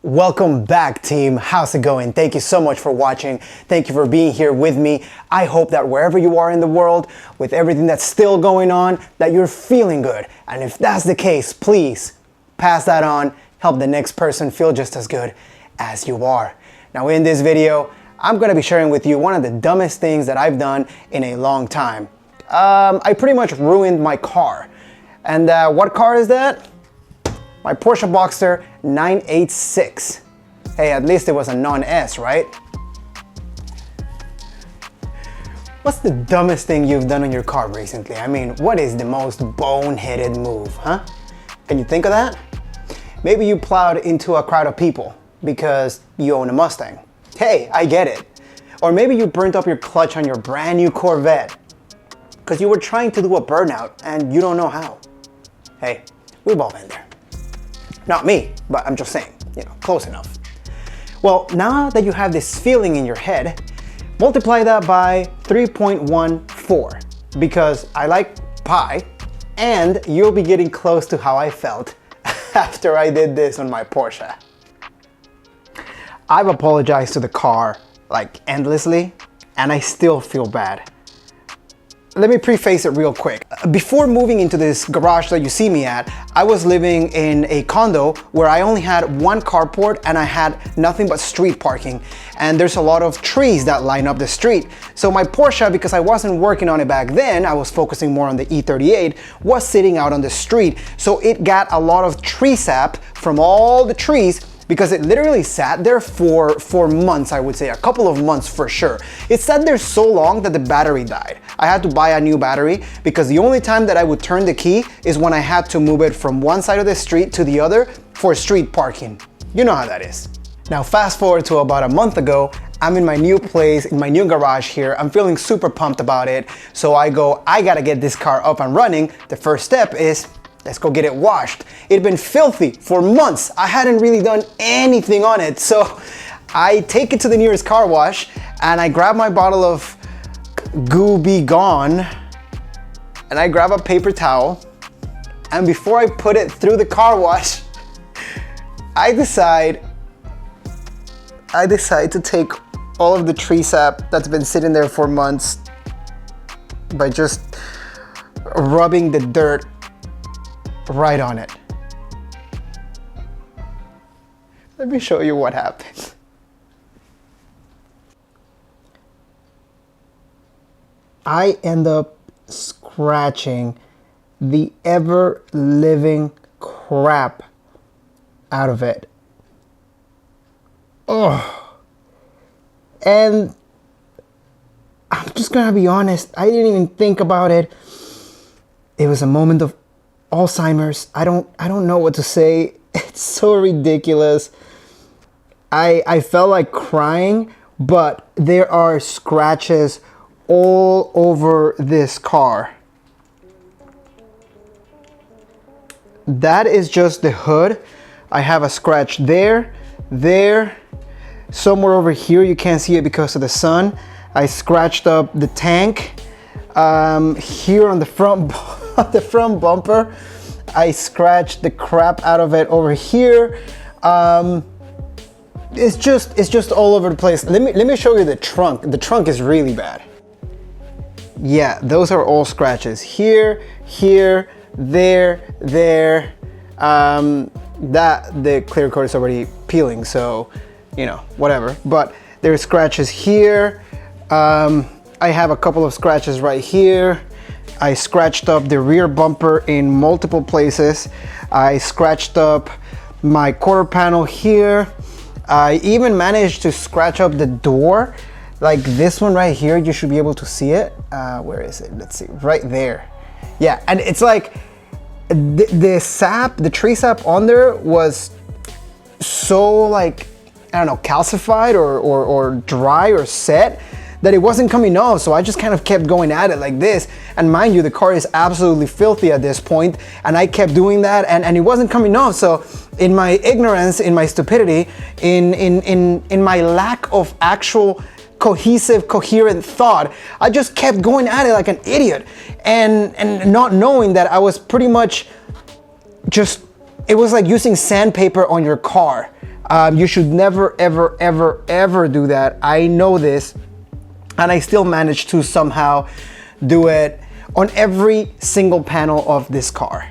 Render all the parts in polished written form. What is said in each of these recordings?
Welcome back, team. How's it going? Thank you so much for watching. Thank you for being here with me. I hope that wherever you are in the world, with everything that's still going on, that you're feeling good. And if that's the case, please pass that on. Help the next person feel just as good as you are. Now, in this video, I'm gonna be sharing with you one of the dumbest things that I've done in a long time. I pretty much ruined my car. And what car is that? My Porsche Boxster 986. Hey, at least it was a non-S, right? What's the dumbest thing you've done on your car recently? I mean, what is the most boneheaded move, huh? Can you think of that? Maybe you plowed into a crowd of people because you own a Mustang. Hey, I get it. Or maybe you burnt up your clutch on your brand new Corvette because you were trying to do a burnout and you don't know how. Hey, we've all been there. Not me, but I'm just saying, close enough. Well, now that you have this feeling in your head, multiply that by 3.14 because I like pi, and you'll be getting close to how I felt after I did this on my Porsche. I've apologized to the car like endlessly, and I still feel bad. Let me preface it real quick. Before moving into this garage that you see me at, I was living in a condo where I only had one carport and I had nothing but street parking. And there's a lot of trees that line up the street. So my Porsche, because I wasn't working on it back then, I was focusing more on the E38, was sitting out on the street. So it got a lot of tree sap from all the trees because it literally sat there for months, I would say, a couple of months for sure. It sat there so long that the battery died. I had to buy a new battery because the only time that I would turn the key is when I had to move it from one side of the street to the other for street parking. You know how that is. Now fast forward to about a month ago, I'm in my new place, in my new garage here. I'm feeling super pumped about it. So I gotta get this car up and running. The first step is, let's go get it washed. It'd been filthy for months. I hadn't really done anything on it. So I take it to the nearest car wash and I grab my bottle of Goo Be Gone and I grab a paper towel, and before I put it through the car wash, I decide to take all of the tree sap that's been sitting there for months by just rubbing the dirt right on it. Let me show you what happened. I end up scratching the ever-living crap out of it. Oh. And I'm just gonna be honest, I didn't even think about it. It was a moment of Alzheimer's. I don't know what to say. It's so ridiculous. I felt like crying, but there are scratches all over this car. That is just the hood. I have a scratch there, somewhere over here. You can't see it because of the sun. I scratched up the tank. Here on the front the front bumper, I scratched the crap out of it over here. It's just all over the place. Let me show you the trunk. The trunk is really bad. Yeah, those are all scratches. Here, there. That the clear coat is already peeling, so whatever. But there's scratches here. I have a couple of scratches right here. I scratched up the rear bumper in multiple places. I scratched up my quarter panel here. I even managed to scratch up the door, like this one right here. You should be able to see it. Where is it? Let's see, right there. Yeah, and it's like the sap, the tree sap on there was so like I don't know, calcified or dry or set, that it wasn't coming off. So I just kind of kept going at it like this. And mind you, the car is absolutely filthy at this point, and I kept doing that, and it wasn't coming off. So in my ignorance, in my stupidity, in my lack of actual cohesive, coherent thought, I just kept going at it like an idiot, and not knowing that I was pretty much just, it was like using sandpaper on your car. You should never, ever, ever, ever do that. I know this, and I still managed to somehow do it on every single panel of this car.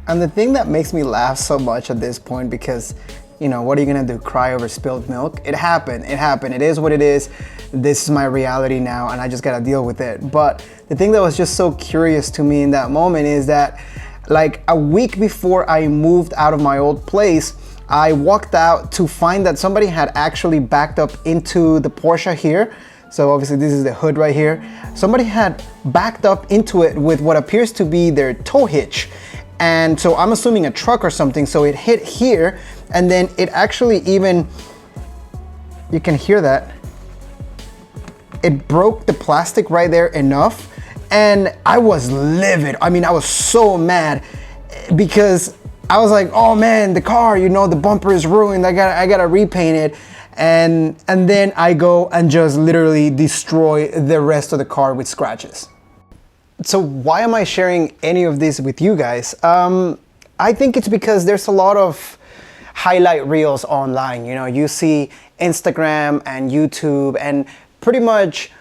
And the thing that makes me laugh so much at this point, because, you know, what are you gonna do, cry over spilled milk? It happened, it is what it is. This is my reality now, and I just gotta deal with it. But the thing that was just so curious to me in that moment is that, like, a week before I moved out of my old place, I walked out to find that somebody had actually backed up into the Porsche here. So obviously this is the hood right here. Somebody had backed up into it with what appears to be their tow hitch. And so I'm assuming a truck or something. So it hit here, and then it actually even, you can hear that, it broke the plastic right there enough. And I was livid. I mean, I was so mad because I was like, oh man, the car, you know, the bumper is ruined. I gotta repaint it. And then I go and just literally destroy the rest of the car with scratches. So why am I sharing any of this with you guys? I think it's because there's a lot of highlight reels online. You know, you see Instagram and YouTube, and pretty much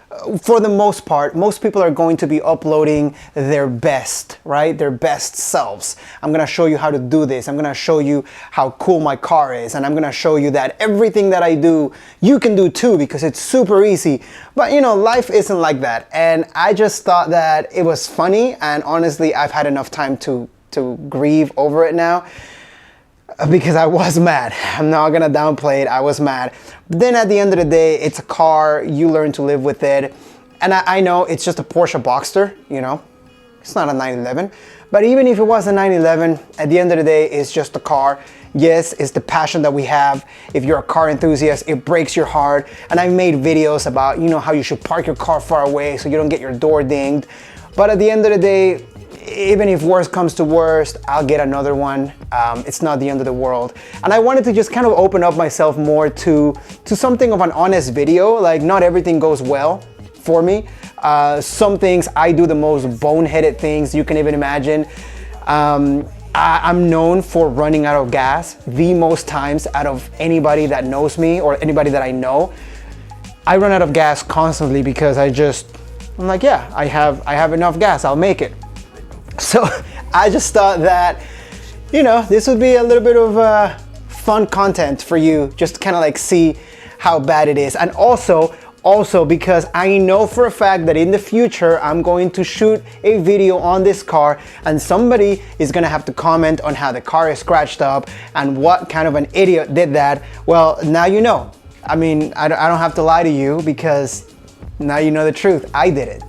for the most part, most people are going to be uploading their best, right? Their best selves. I'm gonna show you how to do this. I'm gonna show you how cool my car is. And I'm gonna show you that everything that I do, you can do too, because it's super easy. But you know, life isn't like that. And I just thought that it was funny. And honestly, I've had enough time to grieve over it now, because I was mad. I'm not gonna downplay it, I was mad. But then at the end of the day, it's a car, you learn to live with it. And I know it's just a Porsche Boxster, you know, it's not a 911. But even if it was a 911, at the end of the day, it's just a car. Yes, it's the passion that we have. If you're a car enthusiast, it breaks your heart. And I've made videos about, you know, how you should park your car far away so you don't get your door dinged. But at the end of the day, even if worst comes to worst, I'll get another one. It's not the end of the world. And I wanted to just kind of open up myself more to something of an honest video. Like, not everything goes well for me. Some things, I do the most boneheaded things you can even imagine. I'm known for running out of gas the most times out of anybody that knows me or anybody that I know. I run out of gas constantly because I'm like, yeah, I have enough gas, I'll make it. So I just thought that, you know, this would be a little bit of fun content for you, just to kind of like see how bad it is. And also because I know for a fact that in the future, I'm going to shoot a video on this car, and somebody is gonna have to comment on how the car is scratched up and what kind of an idiot did that. Well, now you know. I mean, I don't have to lie to you, because now you know the truth. I did it.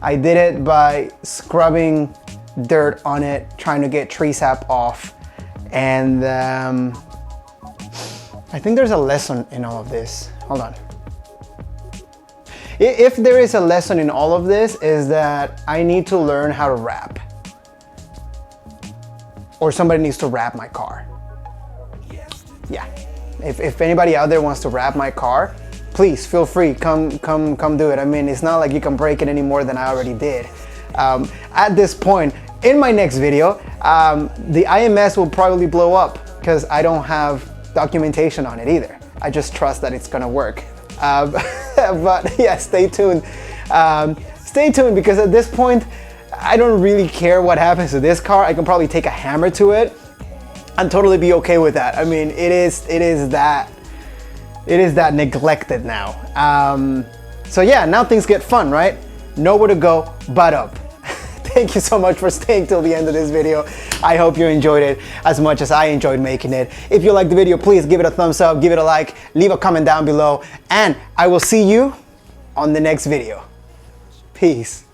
I did it by scrubbing dirt on it, trying to get tree sap off. And I think there's a lesson in all of this. Hold on. If there is a lesson in all of this, is that I need to learn how to wrap. Or somebody needs to wrap my car. Yeah. If anybody out there wants to wrap my car, please feel free, come do it. I mean, it's not like you can break it any more than I already did. At this point, in my next video, the IMS will probably blow up because I don't have documentation on it either. I just trust that it's gonna work. But yeah, stay tuned. Stay tuned, because at this point, I don't really care what happens to this car. I can probably take a hammer to it and totally be okay with that. I mean, it is that neglected now. So yeah, now things get fun, right? Nowhere to go but up. Thank you so much for staying till the end of this video. I hope you enjoyed it as much as I enjoyed making it. If you liked the video, please give it a thumbs up, give it a like, leave a comment down below, and I will see you on the next video. Peace.